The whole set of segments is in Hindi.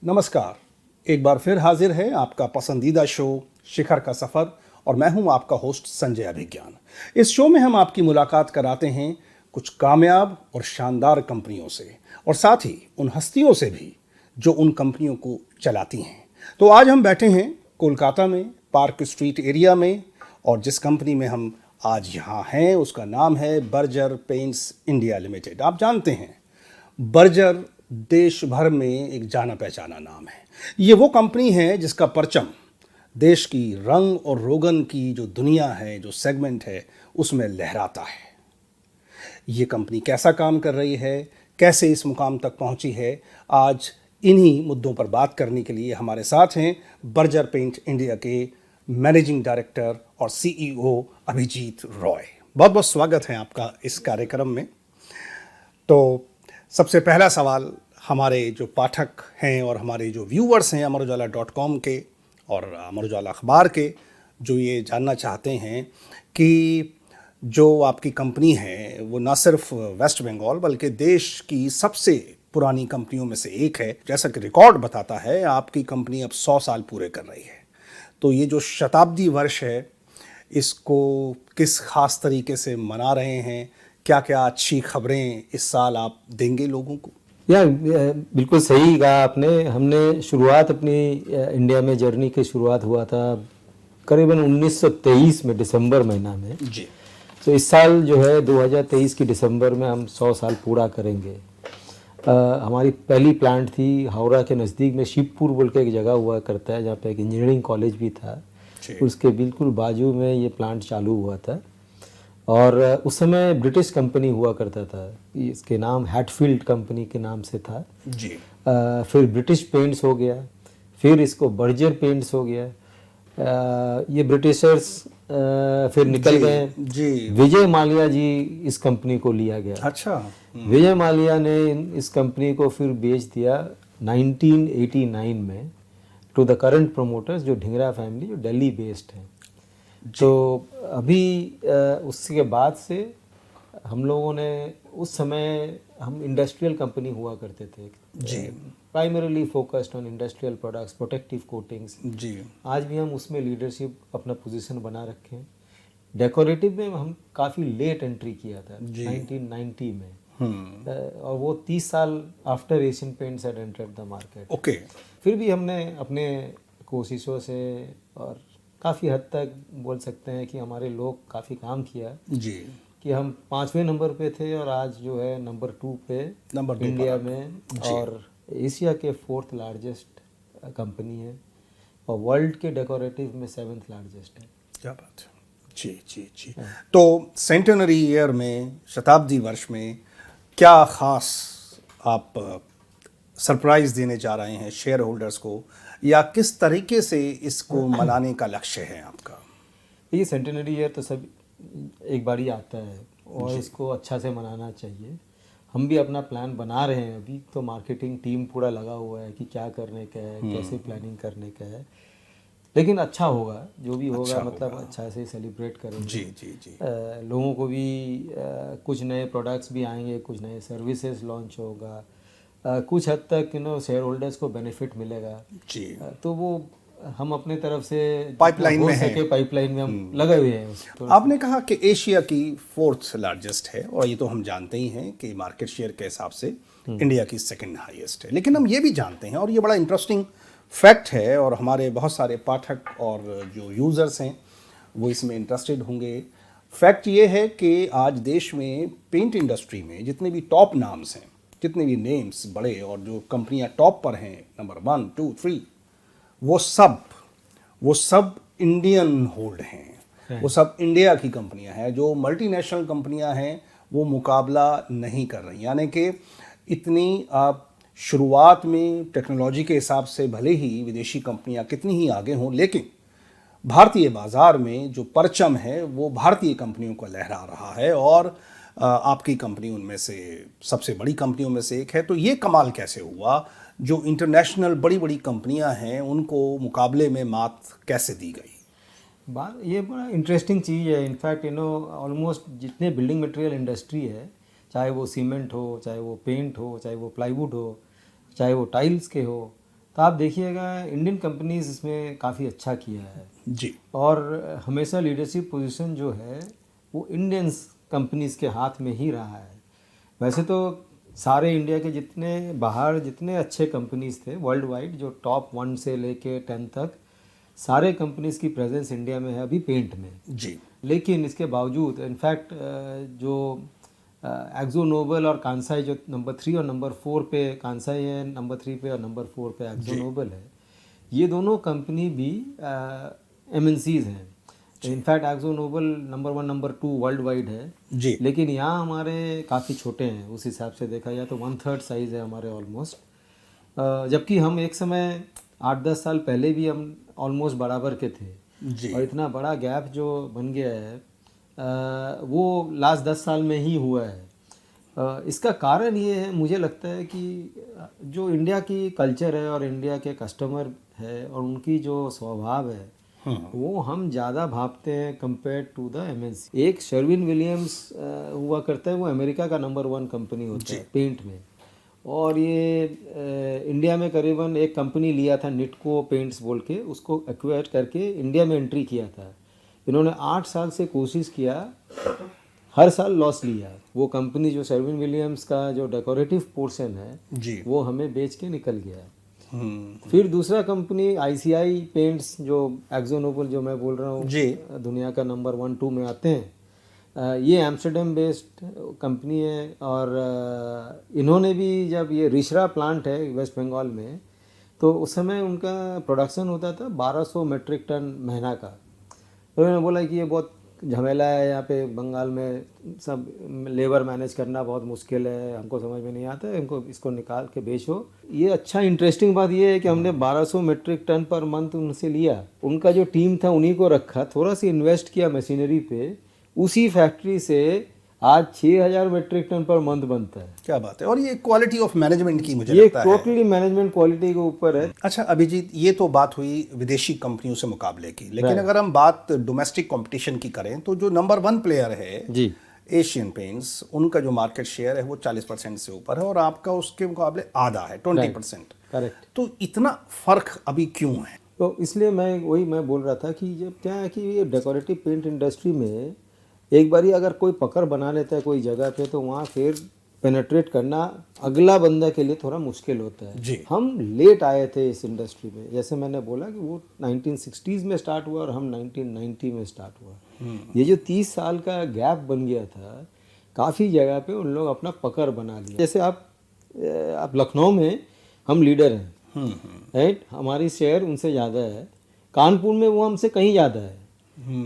नमस्कार। एक बार फिर हाजिर है आपका पसंदीदा शो शिखर का सफर और मैं हूं आपका होस्ट संजय अभिज्ञान। इस शो में हम आपकी मुलाकात कराते हैं कुछ कामयाब और शानदार कंपनियों से और साथ ही उन हस्तियों से भी जो उन कंपनियों को चलाती हैं। तो आज हम बैठे हैं कोलकाता में पार्क स्ट्रीट एरिया में और जिस कंपनी में हम आज यहाँ हैं उसका नाम है बर्जर पेंट्स इंडिया लिमिटेड। आप जानते हैं बर्जर देश भर में एक जाना पहचाना नाम है। ये वो कंपनी है जिसका परचम देश की रंग और रोगन की जो दुनिया है, जो सेगमेंट है, उसमें लहराता है। ये कंपनी कैसा काम कर रही है, कैसे इस मुकाम तक पहुंची है, आज इन्हीं मुद्दों पर बात करने के लिए हमारे साथ हैं बर्जर पेंट इंडिया के मैनेजिंग डायरेक्टर और सीईओ अभिजीत रॉय। बहुत बहुत स्वागत है आपका इस कार्यक्रम में। तो सबसे पहला सवाल हमारे जो पाठक हैं और हमारे जो व्यूअर्स हैं अमर उजाला.com के और अमर उजाला अखबार के, जो ये जानना चाहते हैं कि जो आपकी कंपनी है वो ना सिर्फ वेस्ट बंगाल बल्कि देश की सबसे पुरानी कंपनियों में से एक है। जैसा कि रिकॉर्ड बताता है आपकी कंपनी अब 100 साल पूरे कर रही है। तो ये जो शताब्दी वर्ष है इसको किस खास तरीके से मना रहे हैं, क्या क्या अच्छी खबरें इस साल आप देंगे लोगों को? बिल्कुल सही कहा आपने। हमने शुरुआत अपनी इंडिया में जर्नी की शुरुआत हुआ था करीबन 1923 में दिसंबर महीना में जी। तो इस साल जो है 2023 की दिसंबर में हम 100 साल पूरा करेंगे। हमारी पहली प्लांट थी हावड़ा के नज़दीक में, शिवपुर बोल के एक जगह हुआ करता है जहाँ पे एक इंजीनियरिंग कॉलेज भी था। उसके बिल्कुल बाजू में ये प्लांट चालू हुआ था और उस समय ब्रिटिश कंपनी हुआ करता था। इसके नाम हैटफील्ड कंपनी के नाम से था जी। फिर ब्रिटिश पेंट्स हो गया, फिर इसको बर्जर पेंट्स हो गया। ये ब्रिटिशर्स फिर निकल गए जी। विजय माल्या जी इस कंपनी को लिया गया। अच्छा। विजय माल्या ने इस कंपनी को फिर बेच दिया 1989 में टू द करंट प्रोमोटर्स, जो ढिंगरा फैमिली, जो दिल्ली बेस्ड है। तो अभी उसके बाद से हम लोगों ने, उस समय हम इंडस्ट्रियल कंपनी हुआ करते थे जी। Primarily focused on industrial products, protective coatings. जी। आज भी हम उसमें लीडरशिप अपना पोजीशन बना रखे हैं। डेकोरेटिव में हम काफ़ी लेट एंट्री किया था 1990 में और वो 30 साल after Asian paints had entered the market. Okay. फिर भी हमने अपने कोशिशों से और काफ़ी हद तक बोल सकते हैं कि हमारे लोग काफ़ी काम किया जी। कि हम 5वें नंबर पे थे और आज जो है नंबर 2 पे नंबर 2 इंडिया में और एशिया के 4th लार्जेस्ट कंपनी है और वर्ल्ड के डेकोरेटिव में 7th लार्जेस्ट है। क्या बात है। जी जी जी। तो सेंटेनरी ईयर में, शताब्दी वर्ष में क्या खास आप सरप्राइज देने जा रहे हैं शेयर होल्डर्स को, या किस तरीके से इसको मनाने का लक्ष्य है आपका? ये सेंटेनरी ईयर तो सब एक बार ही आता है और इसको अच्छा से मनाना चाहिए। हम भी अपना प्लान बना रहे हैं। अभी तो मार्केटिंग टीम पूरा लगा हुआ है कि क्या करने का है, कैसे प्लानिंग करने का है, लेकिन अच्छा होगा जो भी होगा। अच्छा मतलब होगा। अच्छा से सेलिब्रेट करेंगे। जी जी जी। लोगों को भी कुछ नए प्रोडक्ट्स भी आएंगे, कुछ नए सर्विसेज लॉन्च होगा, कुछ हद तक शेयर होल्डर्स को बेनिफिट मिलेगा जी। तो वो हम अपने तरफ से पाइपलाइन में है। पाइपलाइन में हम लगे हुए हैं। आपने कहा कि एशिया की 4th लार्जेस्ट है और ये तो हम जानते ही हैं कि मार्केट शेयर के हिसाब से इंडिया की 2nd हाईएस्ट है, लेकिन हम ये भी जानते हैं और ये बड़ा इंटरेस्टिंग फैक्ट है और हमारे बहुत सारे पाठक और जो यूज़र्स हैं वो इसमें इंटरेस्टेड होंगे। फैक्ट ये है कि आज देश में पेंट इंडस्ट्री में जितने भी टॉप नाम्स हैं, जितने भी नेम्स बड़े और जो कंपनियां टॉप पर हैं, नंबर 1, 2, 3, वो सब इंडियन होल्ड हैं। वो सब इंडिया की कंपनियां हैं। जो मल्टीनेशनल कंपनियां हैं वो मुकाबला नहीं कर रही। यानी कि इतनी आप शुरुआत में टेक्नोलॉजी के हिसाब से भले ही विदेशी कंपनियां कितनी ही आगे हों, लेकिन भारतीय बाजार में जो परचम है वो भारतीय कंपनियों को लहरा रहा है और आपकी कंपनी उनमें से सबसे बड़ी कंपनियों में से एक है। तो ये कमाल कैसे हुआ, जो इंटरनेशनल बड़ी बड़ी कंपनियां हैं उनको मुकाबले में मात कैसे दी गई? बात ये बड़ा इंटरेस्टिंग चीज़ है। इनफैक्ट ऑलमोस्ट जितने बिल्डिंग मटेरियल इंडस्ट्री है, चाहे वो सीमेंट हो, चाहे वो पेंट हो, चाहे वो प्लाईवुड हो, चाहे वो टाइल्स के हो, तो आप देखिएगा इंडियन कंपनीज इसमें काफ़ी अच्छा किया है जी। और हमेशा लीडरशिप पोजीशन जो है वो इंडियंस कंपनीज के हाथ में ही रहा है। वैसे तो सारे इंडिया के जितने बाहर जितने अच्छे कंपनीज थे वर्ल्ड वाइड, जो टॉप 1 से लेके 10 तक सारे कंपनीज की प्रेजेंस इंडिया में है अभी पेंट में। जी। लेकिन इसके बावजूद इनफैक्ट जो एक्जो नोबल और कांसाई जो नंबर 3 और नंबर 4 पे कांसाई है, नंबर 3 पे और नंबर 4 पे एक्जो नोबल है, ये दोनों कंपनी भी MNCs हैं। In fact ExxonMobil number 1 number 2 world wide है जी। लेकिन यहाँ हमारे काफ़ी छोटे हैं उस हिसाब से देखा जाए तो 1/3 साइज़ है हमारे ऑलमोस्ट। जबकि हम एक समय 8-10 साल पहले भी हम ऑलमोस्ट बराबर के थे जी। और इतना बड़ा गैप जो बन गया है वो लास्ट 10 साल में ही हुआ है। इसका कारण ये है, मुझे लगता है कि जो इंडिया की कल्चर है और इंडिया के कस्टमर है और उनकी जो स्वभाव है वो हम ज़्यादा भापते हैं कंपेयर टू द MNC। एक शर्विन विलियम्स हुआ करता है, वो अमेरिका का नंबर 1 कंपनी होता है पेंट में, और ये इंडिया में करीबन एक कंपनी लिया था निटको पेंट्स बोल के, उसको एक्वायर करके इंडिया में एंट्री किया था। इन्होंने 8 साल से कोशिश किया, हर साल लॉस लिया। वो कंपनी जो शर्विन विलियम्स का जो डेकोरेटिव पोर्शन है जी। वो हमें बेच के निकल गया। फिर दूसरा कंपनी ICI पेंट्स जो एक्जो नोबल जो मैं बोल रहा हूँ जी। दुनिया का नंबर 1-2 में आते हैं। ये एम्स्टर्डम बेस्ड कंपनी है और इन्होंने भी जब ये रिशरा प्लांट है वेस्ट बंगाल में, तो उस समय उनका प्रोडक्शन होता था 1200 मेट्रिक टन महीना का। तो उन्होंने बोला कि ये बहुत झमेला है, यहाँ पे बंगाल में सब लेबर मैनेज करना बहुत मुश्किल है, हमको समझ में नहीं आता है, हमको इसको निकाल के बेचो। ये अच्छा इंटरेस्टिंग बात ये है कि हमने 1200 मेट्रिक टन पर मंथ उनसे लिया, उनका जो टीम था उन्हीं को रखा, थोड़ा सा इन्वेस्ट किया मशीनरी पे, उसी फैक्ट्री से आज 6000 मेट्रिक टन पर मंथ बनता है। क्या बात है। और ये क्वालिटी ऑफ मैनेजमेंट की मुझे ये लगता है। टोटली मैनेजमेंट क्वालिटी के ऊपर है। अच्छा अभिजीत, ये तो बात हुई विदेशी कंपनियों से मुकाबले की, लेकिन अगर हम बात डोमेस्टिक कंपटीशन की करें तो जो नंबर 1 प्लेयर है जी, एशियन पेंट्स, उनका जो मार्केट शेयर है वो 40% से ऊपर है और आपका उसके मुकाबले आधा है, 20%। करेक्ट। तो इतना फर्क अभी क्यों है? तो इसलिए मैं बोल रहा था कि जब क्या है कि ये डेकोरेटिव पेंट इंडस्ट्री में एक बारी अगर कोई पकड़ बना लेता है कोई जगह पे, तो वहाँ फिर पेनेट्रेट करना अगला बंदा के लिए थोड़ा मुश्किल होता है। जी। हम लेट आए थे इस इंडस्ट्री में, जैसे मैंने बोला कि वो 1960s में स्टार्ट हुआ और हम 1990 में स्टार्ट हुआ। ये जो 30 साल का गैप बन गया था, काफ़ी जगह पे उन लोग अपना पकड़ बना लिया। जैसे आप लखनऊ में हम लीडर हैं, राइट, हमारी शेयर उनसे ज़्यादा है। कानपुर में वो हमसे कहीं ज़्यादा है।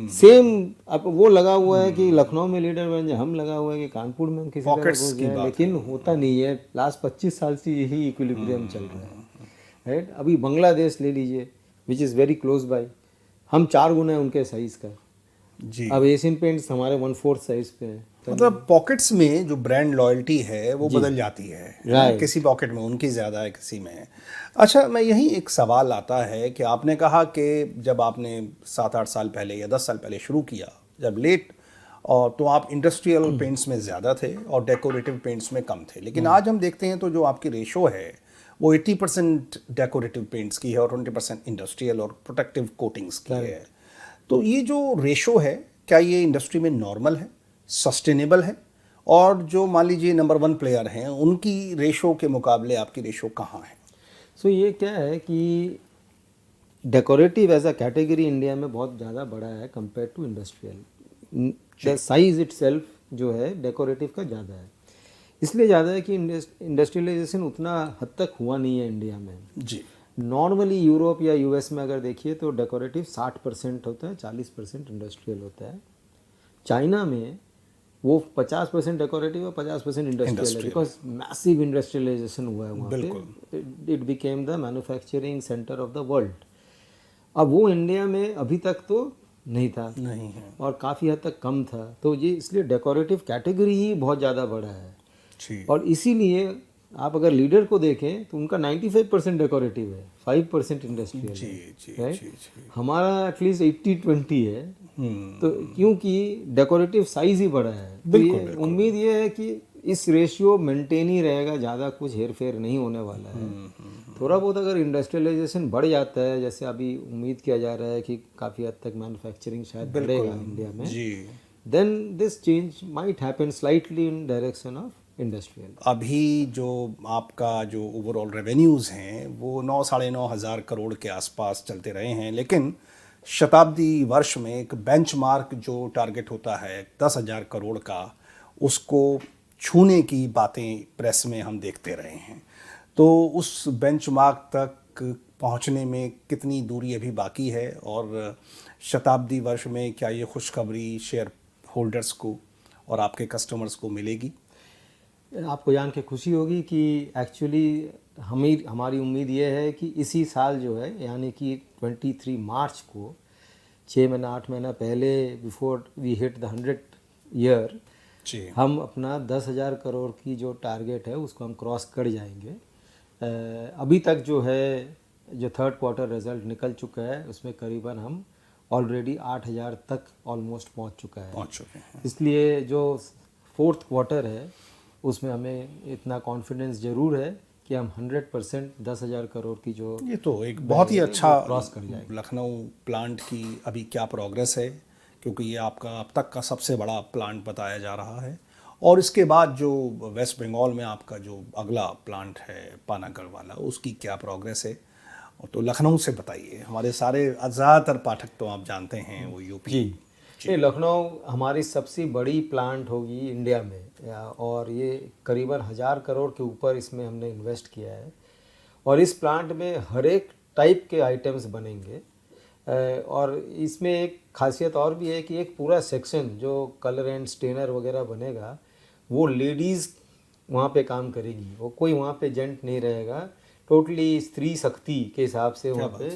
सेम अब वो लगा हुआ है कि लखनऊ में लीडर बन जाए, हम लगा हुआ है कि कानपुर में हम किसी तरह घुस जाए, लेकिन होता नहीं है। लास्ट 25 साल से यही इक्विलिब्रियम चल रहा है, राइट। अभी बांग्लादेश ले लीजिए, which is very close by, हम 4 गुना है उनके साइज़ का जी। अब एशियन पेंट्स हमारे 1/4 साइज़ पे है। मतलब पॉकेट्स में जो ब्रांड लॉयल्टी है वो बदल जाती है, किसी पॉकेट में उनकी ज़्यादा है, किसी में। अच्छा, मैं यही एक सवाल आता है कि आपने कहा कि जब आपने 7-8 साल पहले या 10 साल पहले शुरू किया, जब लेट, और तो आप इंडस्ट्रियल पेंट्स में ज़्यादा थे और डेकोरेटिव पेंट्स में कम थे। लेकिन आज हम देखते हैं तो जो आपकी रेशो है वो 80% डेकोरेटिव पेंट्स की है और 20% इंडस्ट्रियल और प्रोटेक्टिव कोटिंग्स की है। तो ये जो रेशो है, क्या ये इंडस्ट्री में नॉर्मल है, सस्टेनेबल है? और जो मान लीजिए नंबर 1 प्लेयर हैं, उनकी रेशो के मुकाबले आपकी रेशो कहाँ है? सो ये क्या है कि decorative as a category India में बहुत ज़्यादा बड़ा है compare to industrial. The size itself जो है डेकोरेटिव का ज़्यादा है, इसलिए ज़्यादा है कि इंडस्ट्रियलाइजेशन उतना हद तक हुआ नहीं है इंडिया में। जी। नॉर्मली यूरोप या US में अगर देखिए तो डेकोरेटिव 60% होता है, 40% इंडस्ट्रियल होता है। चाइना में वो 50% डेकोरेटिव और 50% इंडस्ट्रियल है, बिकॉज मैसिव इंडस्ट्रियलाइजेशन हुआ है वहाँ पे। It became the manufacturing centre of the world. अब वो इंडिया में अभी तक तो नहीं था, नहीं है, और काफ़ी हद तक कम था। तो ये इसलिए डेकोरेटिव कैटेगरी ही बहुत ज़्यादा बड़ा है। और इसीलिए आप अगर लीडर को देखें तो उनका 95% डेकोरेटिव है, 5% इंडस्ट्रियल है, राइट। हमारा एटलीस्ट 80-20 है। तो क्योंकि डेकोरेटिव साइज ही बड़ा है, तो ये उम्मीद ये है कि इस रेशियो मेंटेन ही रहेगा, ज़्यादा कुछ हेर फेर नहीं होने वाला है। थोड़ा बहुत अगर इंडस्ट्रियलाइजेशन बढ़ जाता है, जैसे अभी उम्मीद किया जा रहा है कि काफ़ी हद तक मैन्युफैक्चरिंग शायद बढ़ेगा इंडिया में, जी। Then this change might happen slightly in direction of industrial. अभी जो आपका जो ओवरऑल रेवेन्यूज़ हैं वो 9-9.5 करोड़ के आसपास चलते रहे हैं, लेकिन शताब्दी वर्ष में एक बेंचमार्क जो टारगेट होता है 10,000 करोड़ का, उसको छूने की बातें प्रेस में हम देखते रहे हैं। तो उस बेंचमार्क तक पहुंचने में कितनी दूरी अभी बाकी है, और शताब्दी वर्ष में क्या ये खुशखबरी शेयर होल्डर्स को और आपके कस्टमर्स को मिलेगी? आपको जान के खुशी होगी कि एक्चुअली हमारी उम्मीद ये है कि इसी साल जो है, यानी कि 23 मार्च को, 6 महीना 8 महीना पहले, before we hit the 100 year, जी। हम अपना 10,000 करोड़ की जो टारगेट है उसको हम क्रॉस कर जाएंगे। अभी तक जो है, जो थर्ड क्वार्टर रिजल्ट निकल चुका है, उसमें करीबन हम ऑलरेडी 8,000 तक ऑलमोस्ट पहुंच चुके हैं। इसलिए जो फोर्थ क्वार्टर है उसमें हमें इतना कॉन्फिडेंस ज़रूर है कि हम 100% 10,000 करोड़ की जो, ये तो एक बहुत ही अच्छा क्रॉस कर जाएंगे। लखनऊ प्लांट की अभी क्या प्रोग्रेस है, क्योंकि ये आपका अब तक का सबसे बड़ा प्लांट बताया जा रहा है, और इसके बाद जो वेस्ट बंगाल में आपका जो अगला प्लांट है पानागढ़ वाला, उसकी क्या प्रोग्रेस है? तो लखनऊ से बताइए, हमारे सारे ज़्यादातर पाठक तो आप जानते हैं वो यूपी। जी, ये लखनऊ हमारी सबसे बड़ी प्लांट होगी इंडिया में, और ये करीबन 1,000 करोड़ के ऊपर इसमें हमने इन्वेस्ट किया है। और इस प्लांट में हर एक टाइप के आइटम्स बनेंगे, और इसमें एक खासियत और भी है कि एक पूरा सेक्शन जो कलर एंड स्टेनर वगैरह बनेगा, वो लेडीज़ वहाँ पे काम करेगी, वो कोई वहाँ पे जेंट नहीं रहेगा, टोटली स्त्री शक्ति के हिसाब से वहाँ पे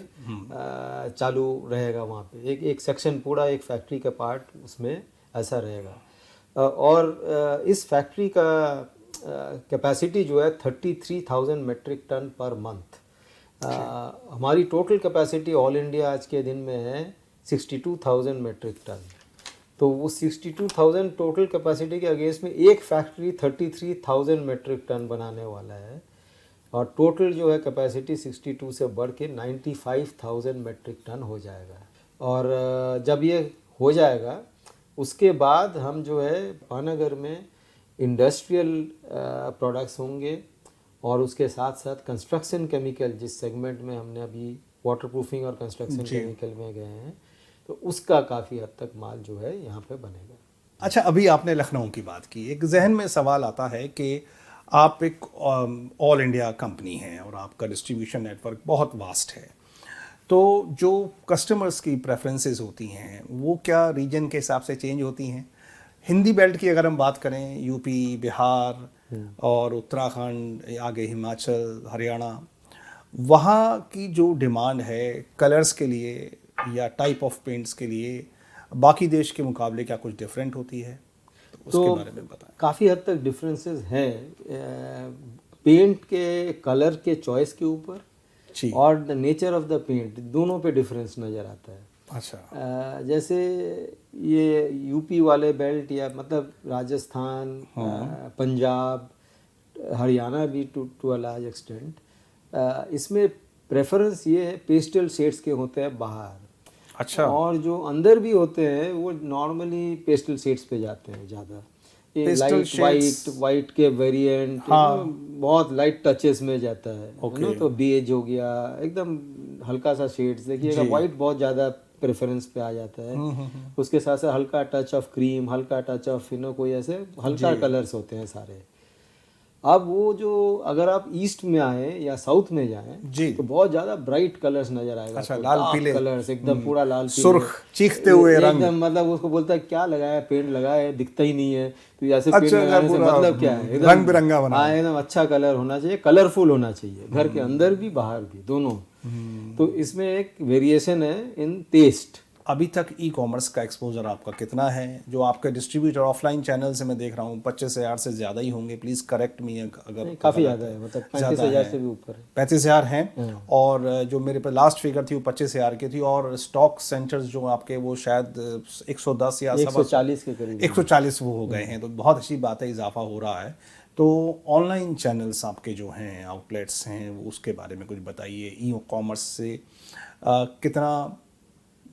चालू रहेगा। वहाँ पे एक सेक्शन पूरा, एक फैक्ट्री का पार्ट उसमें ऐसा रहेगा। और इस फैक्ट्री का कैपेसिटी जो है 33,000 मेट्रिक टन पर मंथ। हमारी टोटल कैपेसिटी ऑल इंडिया आज के दिन में है 62,000 मेट्रिक टन। तो वो 62,000 टोटल कैपेसिटी के अगेंस्ट में एक फैक्ट्री 33,000 मेट्रिक टन बनाने वाला है, और टोटल जो है कैपेसिटी 62 से बढ़ के 95,000 मेट्रिक टन हो जाएगा। और जब ये हो जाएगा उसके बाद हम जो है पानागढ़ में इंडस्ट्रियल प्रोडक्ट्स होंगे, और उसके साथ साथ कंस्ट्रक्शन केमिकल, जिस सेगमेंट में हमने अभी वाटर प्रूफिंग और कंस्ट्रक्शन केमिकल में गए हैं, तो उसका काफ़ी हद तक माल जो है यहाँ पे बनेगा। अच्छा, अभी आपने लखनऊ की बात की, एक जहन में सवाल आता है कि आप एक ऑल इंडिया कंपनी हैं और आपका डिस्ट्रीब्यूशन नेटवर्क बहुत वास्ट है, तो जो कस्टमर्स की प्रेफरेंसेस होती हैं वो क्या रीजन के हिसाब से चेंज होती हैं? हिंदी बेल्ट की अगर हम बात करें, यूपी, बिहार और उत्तराखंड, आगे हिमाचल, हरियाणा, वहाँ की जो डिमांड है कलर्स के लिए या टाइप ऑफ पेंट्स के लिए, बाकी देश के मुकाबले क्या कुछ डिफरेंट होती है? तो उसके बारे में बताएं। काफ़ी हद तक डिफरेंसेस हैं पेंट के कलर के चॉइस के ऊपर, और the nature of the paint, दोनों पे डिफरेंस नज़र आता है। अच्छा। जैसे ये यूपी वाले बेल्ट, या मतलब राजस्थान, पंजाब, हरियाणा भी टू अ लार्ज एक्सटेंट, इसमें प्रेफरेंस ये है पेस्टल शेड्स के होते हैं बाहर। अच्छा। और जो अंदर भी होते हैं वो नॉर्मली पेस्टल शेड्स पे जाते हैं ज़्यादा। ये लाइट वाइट के वेरिएंट, बहुत लाइट टचेस में जाता है ना, तो बेज हो गया, एकदम हल्का सा शेड्स, देखिएगा वाइट बहुत ज़्यादा प्रेफरेंस पे आ जाता है। उसके साथ साथ हल्का टच ऑफ क्रीम, हल्का टच ऑफ कोई ऐसे हल्का कलर्स होते हैं सारे। अब वो जो अगर आप ईस्ट में आए या साउथ में जाएं तो बहुत ज्यादा ब्राइट कलर्स नजर आएगा। अच्छा, लाल पीले कलर्स, एकदम पूरा लाल पीले, सुर्ख चीखते हुए रंग, एकदम मतलब उसको बोलता है क्या लगाया, पेंट लगाया है, दिखता ही नहीं है, तो ऐसे पेंट लगाने से मतलब क्या है, रंग बिरंगा बना। हाँ, एकदम अच्छा कलर होना चाहिए, कलरफुल होना चाहिए, घर के अंदर भी बाहर भी दोनों। तो इसमें एक वेरिएशन है इन टेस्ट। अभी तक ई कॉमर्स का एक्सपोजर आपका कितना है? जो आपके डिस्ट्रीब्यूटर ऑफलाइन चैनल से मैं देख रहा हूँ 25,000 से ज़्यादा ही होंगे, प्लीज़ करेक्ट मी अगर। काफ़ी ज़्यादा है, मतलब 35,000 से भी ऊपर है। 35,000 हैं, और जो मेरे पे लास्ट फिगर थी वो 25,000 की थी, और स्टॉक सेंटर्स जो आपके वो शायद 110 या 140 के करीब, 140 वो हो गए हैं। तो बहुत अच्छी बात है, इजाफा हो रहा है। तो ऑनलाइन चैनल्स आपके जो हैं, आउटलेट्स हैं, वो उसके बारे में कुछ बताइए। ई कॉमर्स से कितना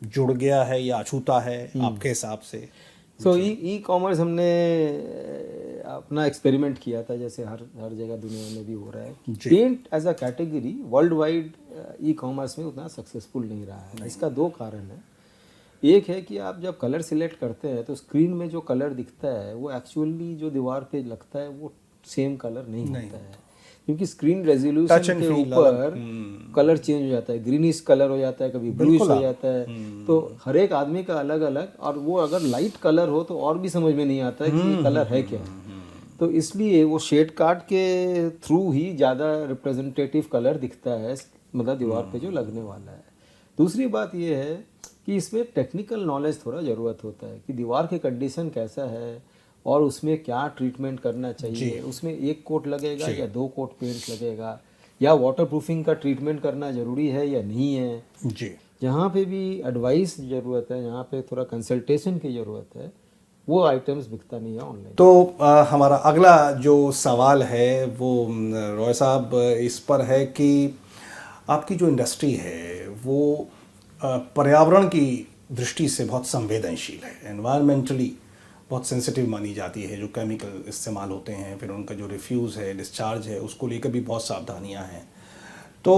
जुड़ गया है या अछूता है आपके हिसाब से? सो ई कॉमर्स हमने अपना एक्सपेरिमेंट किया था, जैसे हर जगह दुनिया में भी हो रहा है कि paint as a category world wide E commerce में उतना सक्सेसफुल नहीं रहा है। इसका दो कारण है। एक है कि आप जब कलर सिलेक्ट करते हैं तो स्क्रीन में जो कलर दिखता है वो एक्चुअली जो दीवार पे लगता है वो सेम कलर नहीं होता है, क्योंकि स्क्रीन रेजोल्यूशन के ऊपर कलर चेंज हो जाता है, ग्रीनिश कलर हो जाता है, कभी ब्लूइश हो जाता है। तो हर एक आदमी का अलग अलग, और वो अगर लाइट कलर हो तो और भी समझ में नहीं आता है कि ये कलर है क्या। तो इसलिए वो शेड कार्ड के थ्रू ही ज़्यादा रिप्रेजेंटेटिव कलर दिखता है, मतलब दीवार पे जो लगने वाला है। दूसरी बात ये है कि इसमें टेक्निकल नॉलेज थोड़ा ज़रूरत होता है कि दीवार की कंडीशन कैसा है और उसमें क्या ट्रीटमेंट करना चाहिए, उसमें एक कोट लगेगा या दो कोट पेंट लगेगा, या वाटर प्रूफिंग का ट्रीटमेंट करना ज़रूरी है या नहीं है जी। जहाँ पे भी एडवाइस ज़रूरत है, यहाँ पे थोड़ा कंसल्टेशन की ज़रूरत है, वो आइटम्स बिकता नहीं है ऑनलाइन। तो हमारा अगला जो सवाल है वो रॉय साहब इस पर है कि आपकी जो इंडस्ट्री है वो पर्यावरण की दृष्टि से बहुत संवेदनशील है, एनवायरमेंटली बहुत सेंसिटिव मानी जाती है। जो केमिकल इस्तेमाल होते हैं, फिर उनका जो रिफ्यूज़ है, डिस्चार्ज है, उसको लेकर भी बहुत सावधानियां हैं। तो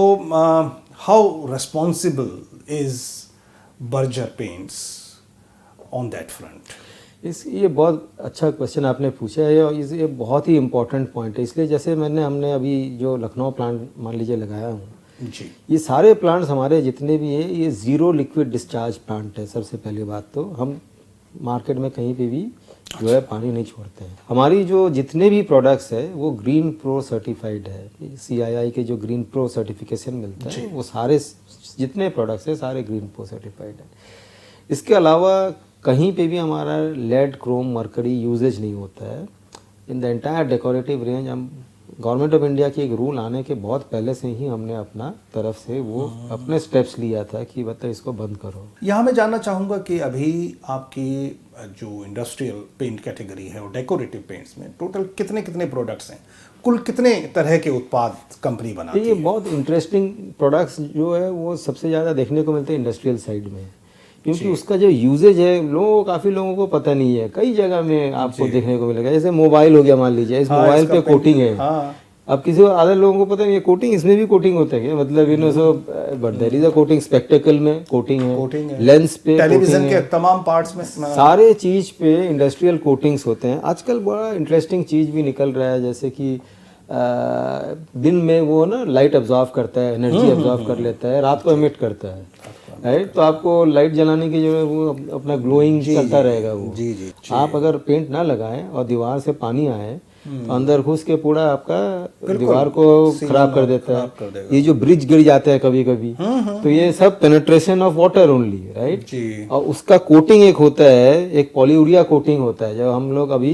how responsible is Berger paints on that front? ये बहुत अच्छा क्वेश्चन आपने पूछा है और ये बहुत ही इम्पोर्टेंट पॉइंट है। इसलिए जैसे हमने अभी जो लखनऊ प्लांट मान लीजिए लगाया हूँ जी, ये सारे प्लांट्स हमारे जितने भी हैं ये ज़ीरो लिक्विड डिस्चार्ज प्लांट है। सबसे पहली बात तो हम मार्केट में कहीं पे भी जो है पानी नहीं छोड़ते हैं। हमारी जो जितने भी प्रोडक्ट्स है वो ग्रीन प्रो सर्टिफाइड है, CII के जो ग्रीन प्रो सर्टिफिकेशन मिलता है वो सारे जितने प्रोडक्ट्स है सारे ग्रीन प्रो सर्टिफाइड है। इसके अलावा कहीं पे भी हमारा लेड, क्रोम, मरकरी यूजेज नहीं होता है in the entire decorative range. हम गवर्नमेंट ऑफ इंडिया की एक रूल आने के बहुत पहले से ही हमने अपना तरफ से वो अपने स्टेप्स लिया था कि मतलब इसको बंद करो। यहाँ मैं जानना चाहूँगा कि अभी आपकी जो इंडस्ट्रियल पेंट कैटेगरी है और डेकोरेटिव पेंट्स में टोटल कितने कितने प्रोडक्ट्स हैं, कुल कितने तरह के उत्पाद कंपनी बनाती है? ये बहुत इंटरेस्टिंग प्रोडक्ट्स जो है वो सबसे ज़्यादा देखने को मिलते हैं इंडस्ट्रियल साइड में, क्योंकि उसका जो यूजेज है काफ़ी लोगों को पता नहीं है। कई जगह में आपको देखने को मिलेगा, जैसे मोबाइल हो गया, मान लीजिए इस मोबाइल पे कोटिंग है। अब किसी आधे लोगों को पता नहीं है कोटिंग, इसमें भी कोटिंग होता है क्या, मतलब so but there is a coating, spectacle में कोटिंग है, लेंस पे, टेलीविजन के तमाम पार्ट्स में सारे चीज पे इंडस्ट्रियल कोटिंग्स होते हैं। आजकल बड़ा इंटरेस्टिंग चीज भी निकल रहा है, जैसे कि दिन में वो ना लाइट ऑब्जॉर्व करता है, एनर्जी ऑब्जॉर्व कर लेता है, रात को एमिट करता है, राइट। तो आपको लाइट जलाने की जो है वो अपना ग्लोइंग करता रहेगा वो। जी। आप अगर पेंट ना लगाएं और दीवार से पानी आए तो अंदर घुस के पूरा आपका दीवार को खराब कर देता है। ये जो ब्रिज गिर जाते हैं कभी कभी, तो ये सब penetration of water only, right. और उसका कोटिंग एक होता है, एक पॉलीयूरिया कोटिंग होता है, जो हम लोग अभी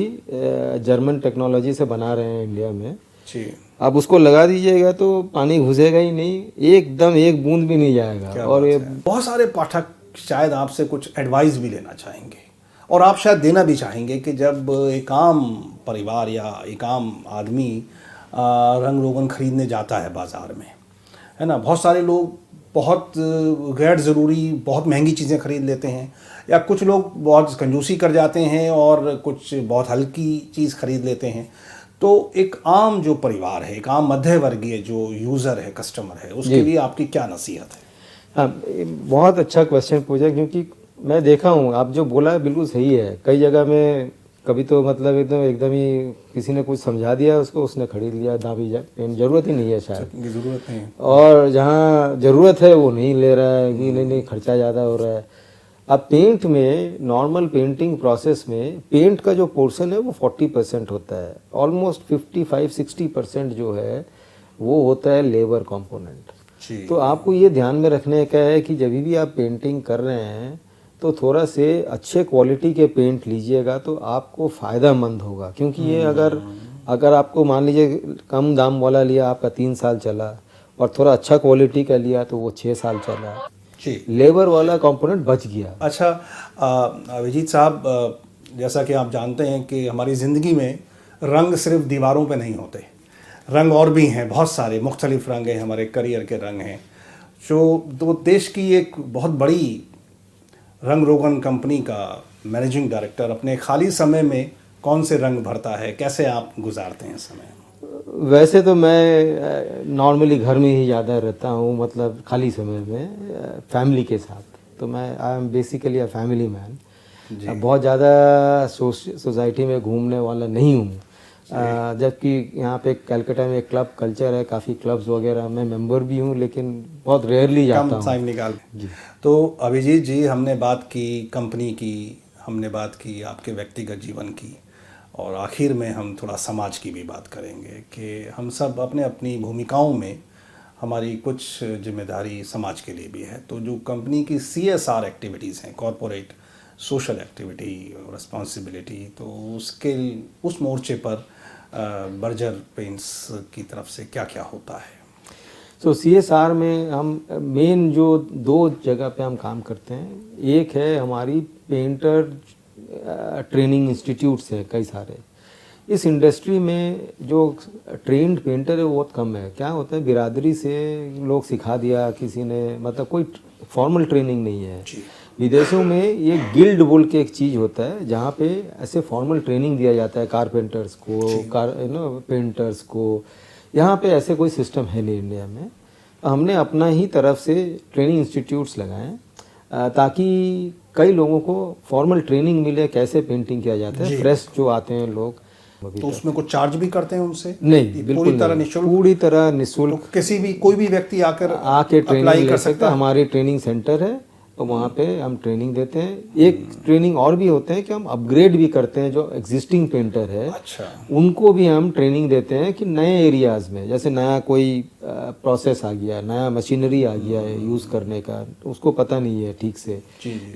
जर्मन टेक्नोलॉजी से बना रहे हैं इंडिया में। आप उसको लगा दीजिएगा तो पानी घुसेगा ही नहीं, एकदम एक बूंद भी नहीं जाएगा। और ये बहुत सारे पाठक शायद आपसे कुछ एडवाइस भी लेना चाहेंगे और आप शायद देना भी चाहेंगे कि जब एक आम परिवार या एक आम आदमी रंग रोगन खरीदने जाता है बाज़ार में, है ना, बहुत सारे लोग बहुत गैर ज़रूरी बहुत महंगी चीज़ें खरीद लेते हैं, या कुछ लोग बहुत कंजूसी कर जाते हैं और कुछ बहुत हल्की चीज़ खरीद लेते हैं। तो एक आम जो परिवार है, एक आम मध्य वर्गीय जो यूज़र है, कस्टमर है, उसके लिए आपकी क्या नसीहत है? हाँ, बहुत अच्छा क्वेश्चन पूछा, क्योंकि मैं देखा हूँ आप जो बोला है बिल्कुल सही है। कई जगह में कभी तो मतलब एकदम ही किसी ने कुछ समझा दिया उसको, उसने खरीद लिया, दाबी जरूरत ही नहीं है, शायद ज़रूरत नहीं, और जहाँ ज़रूरत है वो नहीं ले रहा है कि नहीं खर्चा ज़्यादा हो रहा है। अब पेंट में, नॉर्मल पेंटिंग प्रोसेस में पेंट का जो पोर्शन है वो 40% होता है, ऑलमोस्ट 55-60% जो है वो होता है लेबर कंपोनेंट। तो आपको ये ध्यान में रखने का है कि जब भी आप पेंटिंग कर रहे हैं तो थोड़ा से अच्छे क्वालिटी के पेंट लीजिएगा तो आपको फ़ायदा मंद होगा, क्योंकि ये अगर आपको मान लीजिए कम दाम वाला लिया, आपका 3 साल चला, और थोड़ा अच्छा क्वालिटी का लिया तो वो 6 साल चला, लेबर वाला कंपोनेंट बच गया। अच्छा अभिजीत साहब, जैसा कि आप जानते हैं कि हमारी ज़िंदगी में रंग सिर्फ दीवारों पे नहीं होते, रंग और भी हैं, बहुत सारे मुख्तलिफ रंग हैं, हमारे करियर के रंग हैं। जो तो देश की एक बहुत बड़ी रंग रोगन कंपनी का मैनेजिंग डायरेक्टर अपने खाली समय में कौन से रंग भरता है, कैसे आप गुजारते हैं समय? वैसे तो मैं नॉर्मली घर में ही ज़्यादा रहता हूँ, मतलब खाली समय में फैमिली के साथ। तो मैं I am basically a family man. बहुत ज़्यादा सोसाइटी में घूमने वाला नहीं हूँ, जबकि यहाँ पे कलकत्ता में एक क्लब कल्चर है, काफ़ी क्लब्स वगैरह मैं मेंबर भी हूँ, लेकिन बहुत रेयरली जाता हूँ। टाइम निकाल तो अभिजीत जी, हमने बात की कंपनी की, हमने बात की आपके व्यक्तिगत जीवन की, और आखिर में हम थोड़ा समाज की भी बात करेंगे कि हम सब अपने अपनी भूमिकाओं में हमारी कुछ जिम्मेदारी समाज के लिए भी है। तो जो कंपनी की CSR एक्टिविटीज़ हैं, कॉरपोरेट सोशल एक्टिविटी और रिस्पॉन्सिबिलिटी, तो उस मोर्चे पर बर्जर पेंट्स की तरफ से क्या क्या होता है? तो CSR में हम मेन जो 2 जगह पे हम काम करते हैं, एक है हमारी पेंटर ट्रेनिंग इंस्टीट्यूट्स है कई सारे। इस इंडस्ट्री में जो ट्रेंड पेंटर है वो बहुत कम है। क्या होता है, बिरादरी से लोग सिखा दिया किसी ने, मतलब कोई फॉर्मल ट्रेनिंग नहीं है। विदेशों में ये गिल्ड बोल के एक चीज़ होता है जहाँ पे ऐसे फॉर्मल ट्रेनिंग दिया जाता है कारपेंटर्स को, पेंटर्स को। यहाँ पे ऐसे कोई सिस्टम है नहीं इंडिया में। हमने अपना ही तरफ से ट्रेनिंग इंस्टीट्यूट्स लगाए ताकि कई लोगों को फॉर्मल ट्रेनिंग मिले कैसे पेंटिंग किया जाता है। फ्रेश जो आते हैं लोग, तो उसमें कुछ चार्ज भी करते हैं उनसे? नहीं, बिल्कुल पूरी तरह निःशुल्क? पूरी तरह निःशुल्क। तो किसी भी कोई भी व्यक्ति आके ट्रेनिंग ले सकता है। हमारी ट्रेनिंग सेंटर है, तो वहाँ पे हम ट्रेनिंग देते हैं। एक ट्रेनिंग और भी होते हैं कि हम अपग्रेड भी करते हैं, जो एग्जिस्टिंग पेंटर है उनको भी हम ट्रेनिंग देते हैं कि नए एरियाज़ में, जैसे नया कोई प्रोसेस आ गया, नया मशीनरी आ गया है यूज़ करने का, उसको पता नहीं है ठीक से,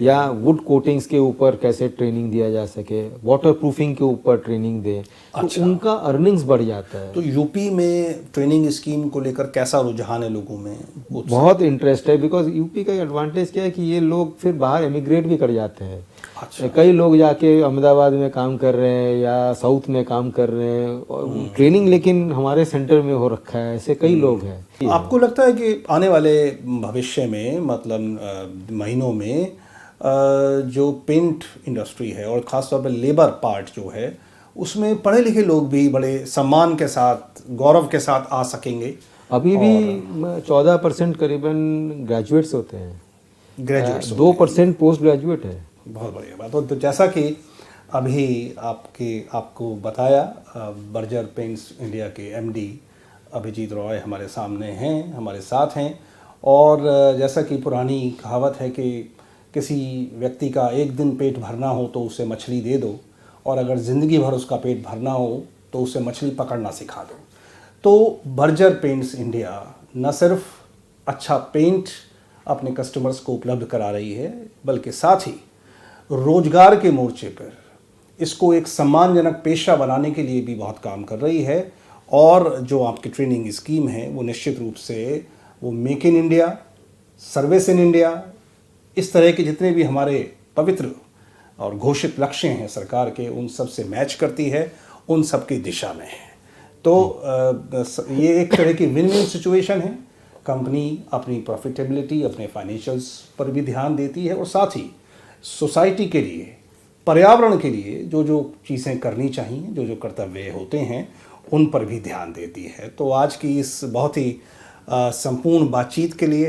या वुड कोटिंग्स के ऊपर कैसे ट्रेनिंग दिया जा सके, वाटर प्रूफिंग के ऊपर ट्रेनिंग दें, तो उनका अर्निंग्स बढ़ जाता है। तो यूपी में ट्रेनिंग स्कीम को लेकर कैसा रुझान है लोगों में? बहुत इंटरेस्ट है, बिकॉज यूपी का एडवांटेज क्या है कि ये लोग फिर बाहर एमिग्रेट भी कर जाते हैं। कई लोग जाके अहमदाबाद में काम कर रहे हैं या साउथ में काम कर रहे हैं, ट्रेनिंग लेकिन हमारे सेंटर में हो रखा है, ऐसे कई लोग हैं। आपको लगता है कि आने वाले भविष्य में, मतलब महीनों में, जो पेंट इंडस्ट्री है और ख़ासतौर पर लेबर पार्ट जो है, उसमें पढ़े लिखे लोग भी बड़े सम्मान के साथ, गौरव के साथ आ सकेंगे? अभी भी 14% करीबन ग्रेजुएट्स होते हैं, 2% पोस्ट ग्रेजुएट है। बहुत बढ़िया बात। तो जैसा कि अभी आपको बताया, बर्जर पेंट्स इंडिया के MD अभिजीत रॉय हमारे सामने हैं, हमारे साथ हैं। और जैसा कि पुरानी कहावत है कि किसी व्यक्ति का एक दिन पेट भरना हो तो उसे मछली दे दो, और अगर ज़िंदगी भर उसका पेट भरना हो तो उसे मछली पकड़ना सिखा दो। तो बर्जर पेंट्स इंडिया न सिर्फ अच्छा पेंट अपने कस्टमर्स को उपलब्ध करा रही है, बल्कि साथ ही रोजगार के मोर्चे पर इसको एक सम्मानजनक पेशा बनाने के लिए भी बहुत काम कर रही है। और जो आपकी ट्रेनिंग स्कीम है वो निश्चित रूप से वो make in India, service in India, इस तरह के जितने भी हमारे पवित्र और घोषित लक्ष्य हैं सरकार के, उन सब से मैच करती है, उन सब की दिशा में है। तो ये एक तरह की विन विन सिचुएशन है। कंपनी अपनी प्रॉफिटेबिलिटी, अपने फाइनेंशियल्स पर भी ध्यान देती है, और साथ ही सोसाइटी के लिए, पर्यावरण के लिए जो जो चीज़ें करनी चाहिए, जो जो कर्तव्य होते हैं, उन पर भी ध्यान देती है। तो आज की इस बहुत ही संपूर्ण बातचीत के लिए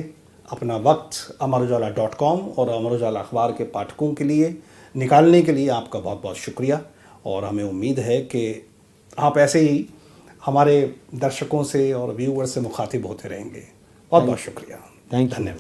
अपना वक्त अमरउजाला.com और अमर उजाला अखबार के पाठकों के लिए निकालने के लिए आपका बहुत बहुत शुक्रिया। और हमें उम्मीद है कि आप ऐसे ही हमारे दर्शकों से और व्यूअर्स से मुखातिब होते रहेंगे। बहुत बहुत शुक्रिया, थैंक यू। धन्यवाद।